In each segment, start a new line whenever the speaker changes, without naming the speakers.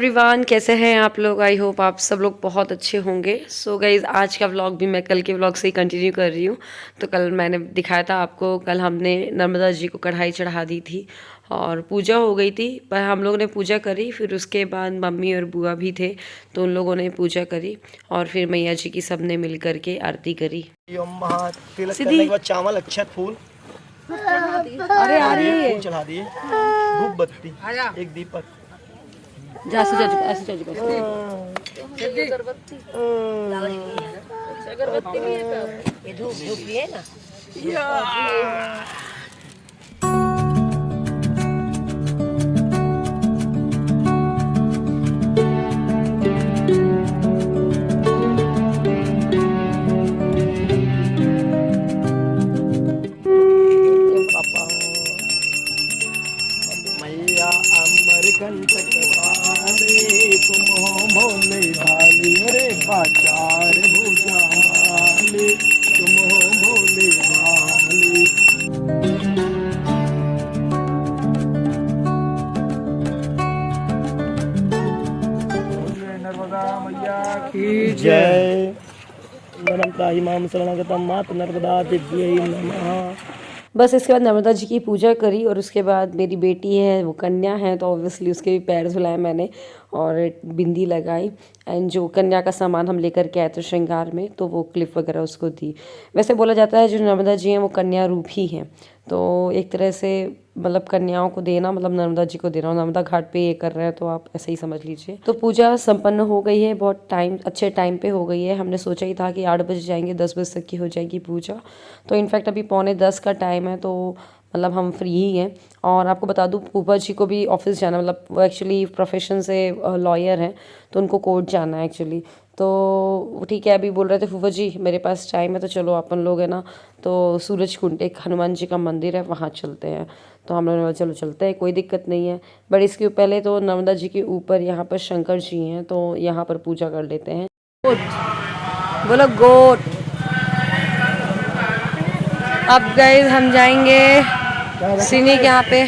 Everyone, कैसे हैं आप लोग। आई होप आप सब लोग बहुत अच्छे होंगे। सो गाइज, आज का व्लॉग भी मैं कल के व्लॉग से ही कंटिन्यू कर रही हूँ। तो कल मैंने दिखाया था आपको, कल हमने नर्मदा जी को कढ़ाई चढ़ा दी थी और पूजा हो गई थी। पर हम लोगों ने पूजा करी, फिर उसके बाद मम्मी और बुआ भी थे तो उन लोगों ने पूजा करी और फिर मैया जी की सब ने मिल करके आरती करी।
तिलक करने के बाद चावल, अक्षत, फूल,
अरे
फूल चढ़ा दिए, धूप बत्ती, एक दीपक,
ये धूप भी है ना।
मैया अमर कंटक वाले, तुम हो भोले भाले, अरे बाचार भुजाले, तुम हो भोले भाले। नर्मदा मैया की जय। नरम त्राहि माम शरणगतम मात नर्मदा दिव्यै नमः।
बस इसके बाद नर्मदा जी की पूजा करी और उसके बाद मेरी बेटी है, वो कन्या है, तो ऑब्वियसली उसके भी पैर धुलाए मैंने और बिंदी लगाई। एंड जो कन्या का सामान हम लेकर के आए थे श्रृंगार में, तो वो क्लिप वगैरह उसको दी। वैसे बोला जाता है जो नर्मदा जी हैं वो कन्या रूप ही हैं, तो एक तरह से मतलब कन्याओं को देना मतलब नर्मदा जी को देना। नर्मदा घाट पे ये कर रहे हैं तो आप ऐसे ही समझ लीजिए। तो पूजा संपन्न हो गई है, बहुत अच्छे टाइम पे हो गई है। हमने सोचा ही था कि 8 बजे जाएंगे, 10 बजे तक की हो जाएगी पूजा। तो इनफैक्ट अभी 9:45 का टाइम है, तो मतलब हम फ्री ही हैं। और आपको बता दूं, फूफा जी को भी ऑफिस जाना, मतलब वो एक्चुअली प्रोफेशन से लॉयर हैं, तो उनको कोर्ट जाना है एक्चुअली। तो ठीक है, अभी बोल रहे थे फूफा जी मेरे पास टाइम है तो चलो अपन लोग है ना, तो सूरज कुंड एक हनुमान जी का मंदिर है, वहाँ चलते हैं। तो हम लोगों ने बोला चलो चलते हैं, कोई दिक्कत नहीं है। बट इसके पहले तो नर्मदा जी के ऊपर यहाँ पर शंकर जी हैं, तो यहाँ पर पूजा कर लेते हैं। गोट बोलो, गोट। अब गए हम जाएंगे सिनी के यहाँ पे।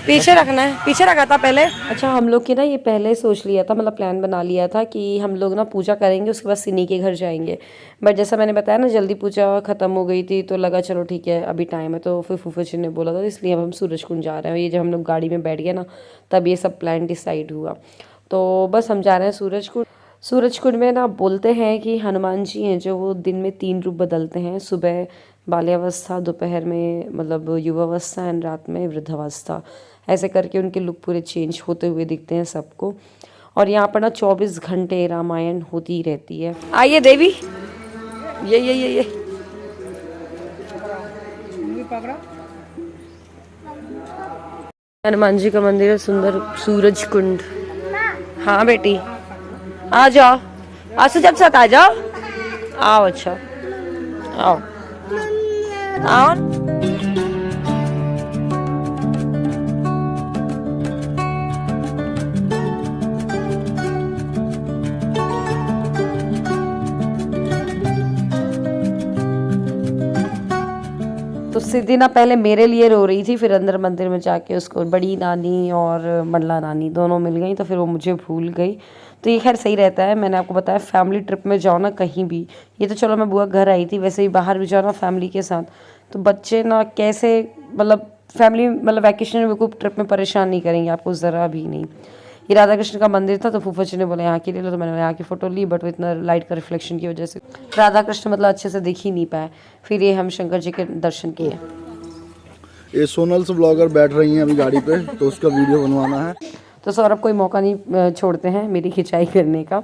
पीछे रखना है, पीछे रखा था पहले। अच्छा, हम लोग की ना ये पहले सोच लिया था, मतलब प्लान बना लिया था कि हम लोग ना पूजा करेंगे, उसके बाद सिनी के घर जाएंगे। बट जैसा मैंने बताया ना, जल्दी पूजा ख़त्म हो गई थी तो लगा चलो ठीक है अभी टाइम है, तो फिर फूफा जी ने बोला था, इसलिए अब हम सूरज कुंड जा रहे हैं। ये जब हम लोग गाड़ी में बैठ गए ना, तब ये सब प्लान डिसाइड हुआ। तो बस हम जा रहे हैं सूरज कुंड। सूरज कुंड में ना बोलते हैं कि हनुमान जी हैं जो वो दिन में 3 रूप बदलते हैं। सुबह बाल्यावस्था, दोपहर में मतलब युवावस्था एंड रात में वृद्धावस्था। ऐसे करके उनके लुक पूरे चेंज होते हुए दिखते हैं सबको। और यहाँ पर ना 24 घंटे रामायण होती ही रहती है। आइए देवी, ये हनुमान जी का मंदिर है, सुंदर सूरज कुंड। हाँ बेटी आ जाओ, आसू जब साथ आ जाओ। आओ, अच्छा आओ आओ। तो सिद्धि ना पहले मेरे लिए रो रही थी, फिर अंदर मंदिर में जाके उसको बड़ी नानी और मंडला नानी दोनों मिल गई, तो फिर वो मुझे भूल गई। तो ये खैर सही रहता है। मैंने आपको बताया फैमिली ट्रिप में जाओ ना कहीं भी, ये तो चलो मैं बुआ घर आई थी, वैसे ही बाहर भी जाओ ना फैमिली के साथ, तो बच्चे ना कैसे मतलब फैमिली मतलब वैकेशन में बिल्कुल ट्रिप में परेशान नहीं करेंगे आपको, ज़रा भी नहीं। ये राधा कृष्ण का मंदिर था, तो फूफा जी ने बोला यहाँ की ले लो, तो मैंने यहाँ की फ़ोटो ली, बट वो इतना लाइट का रिफ्लेक्शन की वजह से राधा कृष्ण मतलब अच्छे से दिख ही नहीं पाए। फिर ये हम शंकर जी के दर्शन किए।
ये सोनल्स ब्लॉगर बैठ रही हैं अभी गाड़ी पे, तो उसका वीडियो बनवाना है।
तो सौरभ कोई मौका नहीं छोड़ते हैं मेरी खिंचाई करने का।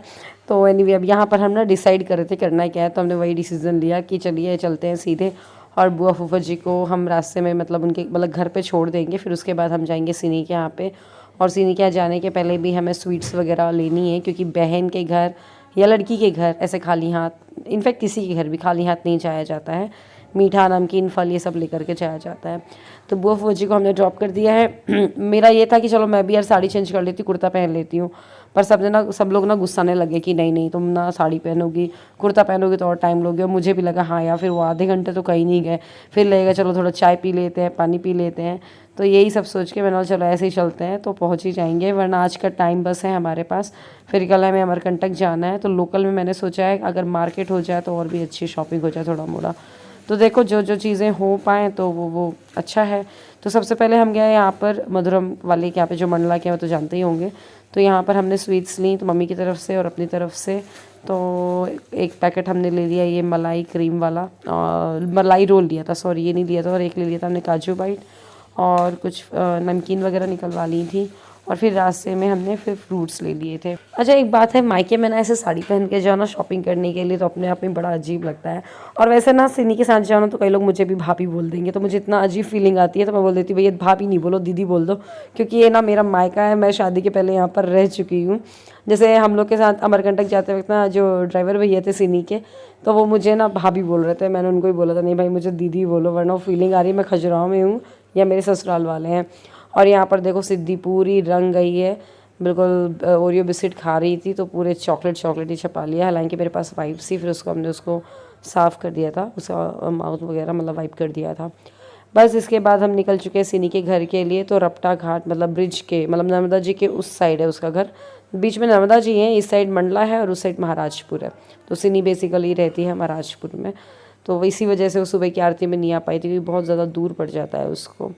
तो एनीवे अब यहाँ पर हम ना डिसाइड कर रहे थे करना क्या है, तो हमने वही डिसीज़न लिया कि चलिए चलते हैं सीधे, और बुआ फूफा जी को हम रास्ते में मतलब उनके मतलब घर पे छोड़ देंगे। फिर उसके बाद हम जाएंगे सिनी के यहाँ पे, और सिनी के यहाँ जाने के पहले भी हमें स्वीट्स वगैरह लेनी है, क्योंकि बहन के घर या लड़की के घर ऐसे खाली हाथ, इनफैक्ट किसी के घर भी खाली हाथ नहीं जाया जाता है। मीठा, नमकीन, फल ये सब लेकर के जाया जाता है। तो बुआ फूफा जी को हमने ड्रॉप कर दिया है। मेरा ये था कि चलो मैं भी यार साड़ी चेंज कर लेती हूँ, कुर्ता पहन लेती हूँ, पर सब लोग ना गुस्साने लगे कि नहीं नहीं तुम ना साड़ी पहनोगी, कुर्ता पहनोगी तो और टाइम लोगे। और मुझे भी लगा हाँ यार, फिर वो आधे घंटे तो कहीं नहीं गए, फिर लगेगा चलो थोड़ा चाय पी लेते हैं, पानी पी लेते हैं। तो यही सब सोच के मैंने बोला चलो ऐसे ही चलते हैं, तो पहुंच ही जाएंगे, वरना आज का टाइम बस है हमारे पास। फिर कल हमें अमरकंटक जाना है, तो लोकल में मैंने सोचा है अगर मार्केट हो जाए तो और भी अच्छी शॉपिंग हो जाए थोड़ा मोड़ा। तो देखो जो जो चीज़ें हो पाएँ तो वो अच्छा है। तो सबसे पहले हम गए यहाँ पर मधुरम वाले के यहाँ पे, जो मंडला के, वो तो जानते ही होंगे। तो यहाँ पर हमने स्वीट्स ली, तो मम्मी की तरफ से और अपनी तरफ से। तो एक पैकेट हमने ले लिया ये मलाई क्रीम वाला, और मलाई रोल लिया था, सॉरी ये नहीं लिया था, और एक ले लिया था हमने काजू बाइट, और कुछ नमकीन वगैरह निकलवा ली थी, और फिर रास्ते में हमने फिर फ्रूट्स ले लिए थे। अच्छा एक बात है, मायके में ना ऐसे साड़ी पहन के जाओ ना शॉपिंग करने के लिए, तो अपने आप में बड़ा अजीब लगता है। और वैसे ना सिनी के साथ जाओ ना तो कई लोग मुझे भी भाभी बोल देंगे, तो मुझे इतना अजीब फीलिंग आती है, तो मैं बोल देती हूँ भैया भाभी नहीं बोलो, दीदी बोल दो, क्योंकि ये ना मेरा मायका है, मैं शादी के पहले यहाँ पर रह चुकी हूँ। जैसे हम लोग के साथ अमरकंटक जाते वक्त ना जो ड्राइवर भैया थे सिनी के, तो वो मुझे ना भाभी बोल रहे थे, मैंने उनको ही बोला था नहीं भाई मुझे दीदी बोलो, वरना वो फीलिंग आ रही है मैं खजुराहो में हूँ या मेरे ससुराल वाले हैं। और यहाँ पर देखो सिद्धि पूरी रंग गई है, बिल्कुल ओरियो बिस्किट खा रही थी, तो पूरे चॉकलेट ही छपा लिया। हालांकि मेरे पास वाइप सी, फिर हमने उसको साफ़ कर दिया था, उसका माउथ वगैरह मतलब वाइप कर दिया था। बस इसके बाद हम निकल चुके हैं सिनी के घर के लिए। तो रपटा घाट मतलब ब्रिज के, मतलब नर्मदा जी के उस साइड है उसका घर, बीच में नर्मदा जी हैं, इस साइड मंडला है और उस साइड महाराजपुर है। तो सिनी बेसिकली रहती है महाराजपुर में, तो इसी वजह से वो सुबह की आरती में नहीं आ पाई थी, क्योंकि बहुत ज़्यादा दूर पड़ जाता है उसको।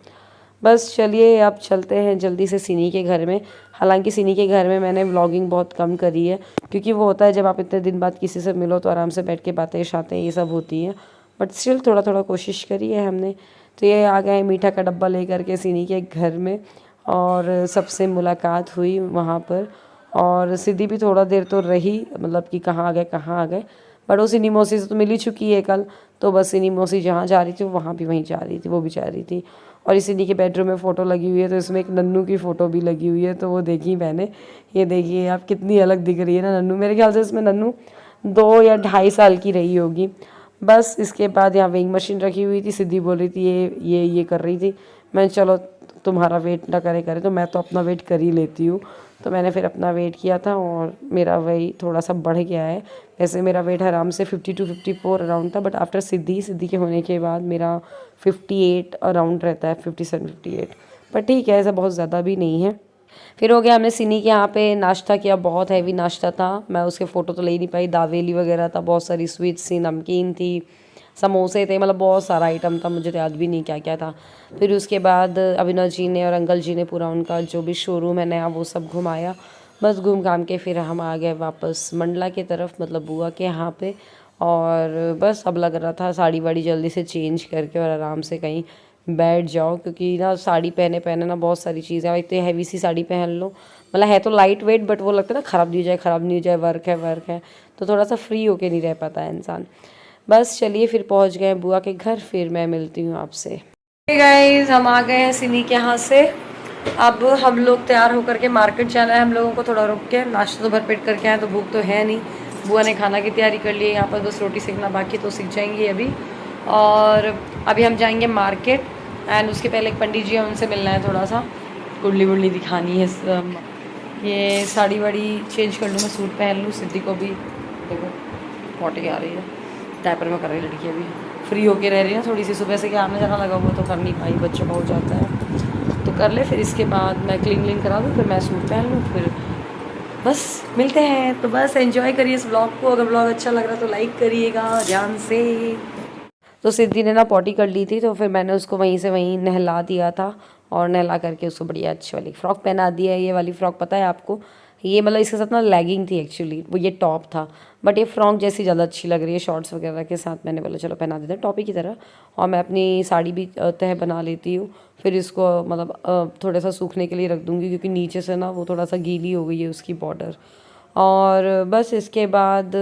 बस चलिए अब चलते हैं जल्दी से सिनी के घर में। हालांकि सिनी के घर में मैंने व्लॉगिंग बहुत कम करी है, क्योंकि वो होता है जब आप इतने दिन बाद किसी से मिलो तो आराम से बैठ के बातें शातें ये सब होती हैं, बट स्टिल थोड़ा थोड़ा कोशिश करी है हमने। तो ये आ गए मीठा का डब्बा लेकर के सिनी के घर में, और सबसे मुलाकात हुई वहाँ पर। और सिद्धि भी थोड़ा देर तो रही, मतलब कि कहाँ आ गए, बट वो सिनी मौसी से तो मिल ही चुकी है कल, तो बस सिनी मौसी जहाँ जा रही थी वहाँ भी वहीं जा रही थी, वो भी जा रही थी। और इस सिनी के बेडरूम में फ़ोटो लगी हुई है, तो इसमें एक नन्नू की फ़ोटो भी लगी हुई है, तो वो देखी मैंने। ये देखिए आप कितनी अलग दिख रही है ना नन्नू, मेरे ख्याल से इसमें नन्नू 2 या 2.5 साल की रही होगी। बस इसके बाद यहाँ वेइंग मशीन रखी हुई थी, सिद्धि बोल रही थी ये कर रही थी, मैं चलो तुम्हारा वेट ना करे तो मैं तो अपना वेट कर ही लेती हूँ। तो मैंने फिर अपना वेट किया था, और मेरा वही थोड़ा सा बढ़ गया है। वैसे मेरा वेट आराम से 52 54 अराउंड था, बट आफ्टर सिद्धि के होने के बाद मेरा 58 अराउंड रहता है, 57 58, पर ठीक है ऐसा बहुत ज़्यादा भी नहीं है। फिर हो गया हमने सिनी के यहाँ पे नाश्ता किया, बहुत हैवी नाश्ता था, मैं उसके फ़ोटो तो ले ही नहीं पाई। दावेली वगैरह था, बहुत सारी स्वीट्स थी, नमकीन थी, समोसे थे, मतलब बहुत सारा आइटम था, मुझे तो याद भी नहीं क्या क्या था। फिर उसके बाद अभिनव जी ने और अंकल जी ने पूरा उनका जो भी शोरूम है नया वो सब घुमाया। बस घूम घाम के फिर हम आ गए वापस मंडला की तरफ, मतलब बुआ के यहाँ पे। और बस अब लग रहा था साड़ी वाड़ी जल्दी से चेंज करके और आराम से कहीं बैठ जाओ, क्योंकि ना साड़ी पहने पहने ना बहुत सारी चीज़ें, और इतनी हैवी सी साड़ी पहन लो, मतलब है तो लाइट वेट, बट वो लगता है ना ख़राब नहीं हो जाए, वर्क है, तो थोड़ा सा फ्री होके नहीं रह पाता है इंसान। बस चलिए फिर पहुंच गए बुआ के घर, फिर मैं मिलती हूँ आपसे। गाइस हम आ गए हैं सिनी के यहाँ से। अब हम लोग तैयार होकर के मार्केट जाना है, हम लोगों को थोड़ा रुक के, नाश्ता तो भरपेट करके आए तो भूख तो है नहीं। बुआ ने खाना की तैयारी कर ली है, यहाँ पर बस रोटी सेकना बाकी, तो सीख जाएंगी अभी। और अभी हम जाएंगे मार्केट, एंड उसके पहले एक पंडित जी है उनसे मिलना है, थोड़ा सा कुंडली वुंडली दिखानी है। ये साड़ी वाड़ी चेंज कर लूँ, मैं सूट पहन लूँ। सिद्धि को भी देखो पॉटी आ रही है, डायपर में कर रही लड़की, अभी फ्री होके रह रही है थोड़ी सी, सुबह से क्या आने जाना लगा हुआ तो कर नहीं पाई, बच्चों का हो जाता है तो कर ले। फिर इसके बाद मैं क्लीन करा दूँ, फिर मैं सूट पहन लूँ, फिर बस मिलते हैं। तो बस एंजॉय करिए इस व्लॉग को, अगर व्लॉग अच्छा लग रहा है तो लाइक करिएगा ध्यान से। तो सिद्धि ने ना पॉटी कर ली थी, तो फिर मैंने उसको वहीं से वहीं नहला दिया था, और नहला करके उसको बढ़िया अच्छी वाली फ़्रॉक पहना दी है। ये वाली फ़्रॉक पता है आपको, ये मतलब इसके साथ ना लेगिंग थी एक्चुअली, वो ये टॉप था, बट ये फ्रॉक जैसी ज़्यादा अच्छी लग रही है शॉर्ट्स वगैरह के साथ। मैंने बोला चलो पहना देते हैं टॉपी की तरह, और मैं अपनी साड़ी भी तह बना लेती हूँ। फिर इसको मतलब थोड़ा सा सूखने के लिए रख दूँगी, क्योंकि नीचे से ना वो थोड़ा सा गीली हो गई है उसकी बॉर्डर। और बस इसके बाद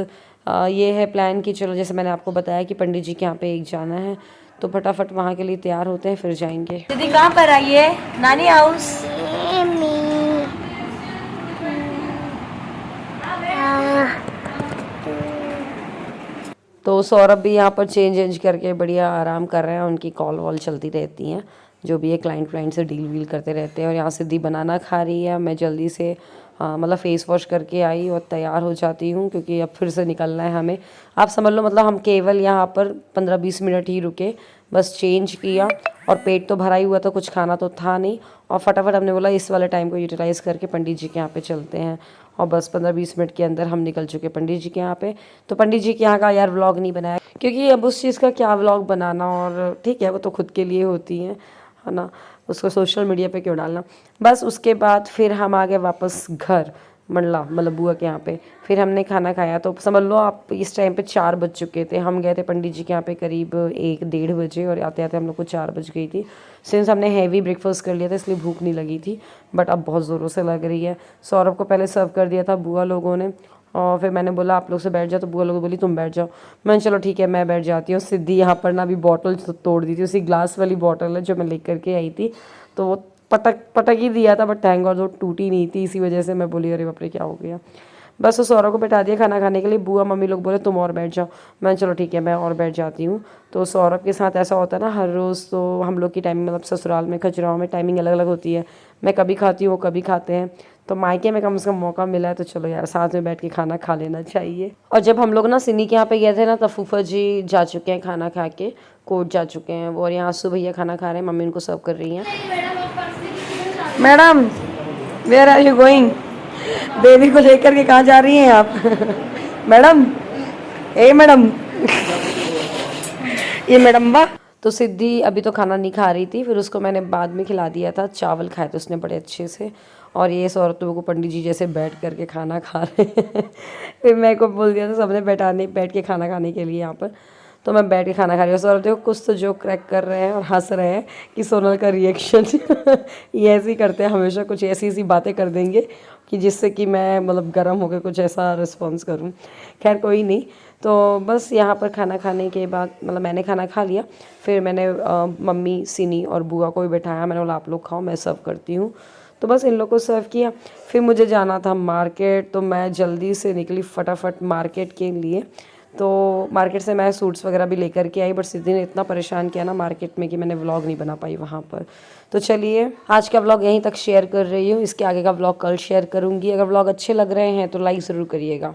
ये है प्लान कि चलो जैसे मैंने आपको बताया कि पंडित जी के यहाँ पे एक जाना है, तो फटाफट वहाँ के लिए तैयार होते हैं, फिर जाएंगे। दीदी कहाँ पर आई है? नानी हाउस। तो सौरभ भी यहाँ पर चेंज करके बढ़िया आराम कर रहे हैं, उनकी कॉल वॉल चलती रहती हैं, जो भी है क्लाइंट से डील वील करते रहते हैं। और यहाँ सिद्धि बनाना खा रही है, मैं जल्दी से मतलब फ़ेस वॉश करके आई और तैयार हो जाती हूँ, क्योंकि अब फिर से निकलना है हमें। आप समझ लो मतलब हम केवल यहाँ पर 15-20 मिनट ही रुके, बस चेंज किया और पेट तो भरा ही हुआ था, कुछ खाना तो था नहीं। और फटाफट हमने बोला इस वाले टाइम को यूटिलाइज़ करके पंडित जी के यहाँ पे चलते हैं। और बस 15-20 मिनट के अंदर हम निकल चुके पंडित जी के यहाँ पे। तो पंडित जी के यहाँ का यार व्लॉग नहीं बनाया, क्योंकि अब उस चीज़ का क्या व्लॉग बनाना, और ठीक है वो तो खुद के लिए होती है ना, उसको सोशल मीडिया पे क्यों डालना। बस उसके बाद फिर हम आ गए वापस घर मंडला, मतलब बुआ के यहाँ पे। फिर हमने खाना खाया, तो समझ लो आप इस टाइम पे 4 बज चुके थे। हम गए थे पंडित जी के यहाँ पे करीब 1-1:30 बजे, और आते आते हम लोग को 4 बज गई थी। सिंस हमने हैवी ब्रेकफास्ट कर लिया था इसलिए भूख नहीं लगी थी, बट अब बहुत ज़ोरों से लग रही है। सौरभ को पहले सर्व कर दिया था बुआ लोगों ने, और फिर मैंने बोला आप लोग से बैठ जाओ, तो बुआ लोग बोली तुम बैठ जाओ। मैंने चलो ठीक है मैं बैठ जाती हूँ। सिद्धि यहाँ पर ना अभी बॉटल तोड़ दी थी, उसी ग्लास वाली बॉटल है जो मैं लेकर के आई थी, तो वो पटक ही दिया था, बट थैंक गॉड वो टूटी नहीं थी। इसी वजह से मैं बोली अरे बाप रे क्या हो गया। बस तो सौरभ को बैठा दिया खाना खाने के लिए। बुआ मम्मी लोग बोले तुम और बैठ जाओ। मैं चलो ठीक है मैं और बैठ जाती हूँ। तो सौरभ के साथ ऐसा होता है ना हर रोज़, तो हम लोग की टाइमिंग मतलब ससुराल में खजुराहो में टाइमिंग अलग अलग होती है। मैं कभी खाती हूँ वो कभी खाते हैं, तो मायके में कम से कम मौका मिला है तो चलो यार साथ में बैठ के खाना खा लेना चाहिए। और जब हम लोग ना सिनी के यहाँ पे गए थे ना, तब फूफा जी जा चुके हैं खाना खा के, कोर्ट जा चुके हैं वो, और यहाँ आंसू भैया खाना खा रहे हैं, मम्मी उनको सर्व कर रही हैं। Madam where are you going? Baby को लेकर के कहाँ जा रही हैं आप? मैडम, ए मैडम, ये मैडम बा। तो सिद्धि अभी तो खाना नहीं खा रही थी, फिर उसको मैंने बाद में खिला दिया था। चावल खाए थे उसने बड़े अच्छे से, और ये औरतों को पंडित जी जैसे बैठ करके खाना खा रहे हैं। फिर मेरे को बोल दिया था सबने बैठ के खाना खाने के लिए यहाँ पर, तो मैं बैठ के खाना खा रही हूँ। सौरभ देखो कुछ तो जो क्रैक कर रहे हैं और हंस रहे हैं कि सोनल का रिएक्शन ये ऐसे ही करते हैं हमेशा, कुछ ऐसी ऐसी बातें कर देंगे कि जिससे कि मैं मतलब गर्म होकर कुछ ऐसा रिस्पॉन्स करूँ। खैर कोई नहीं। तो बस यहाँ पर खाना खाने के बाद मतलब मैंने खाना खा लिया, फिर मैंने मम्मी सिनी और बुआ को भी बैठाया। मैंने बोला आप लोग खाओ मैं सर्व करती हूँ, तो बस इन लोग को सर्व किया। फिर मुझे जाना था मार्केट, तो मैं जल्दी से निकली फटाफट मार्केट के लिए। तो मार्केट से मैं सूट्स वगैरह भी लेकर के आई, बट सिद्धि ने इतना परेशान किया ना मार्केट में कि मैंने व्लॉग नहीं बना पाई वहाँ पर। तो चलिए आज का व्लॉग यहीं तक शेयर कर रही हूँ, इसके आगे का व्लॉग कल शेयर करूँगी। अगर व्लॉग अच्छे लग रहे हैं तो लाइक ज़रूर करिएगा।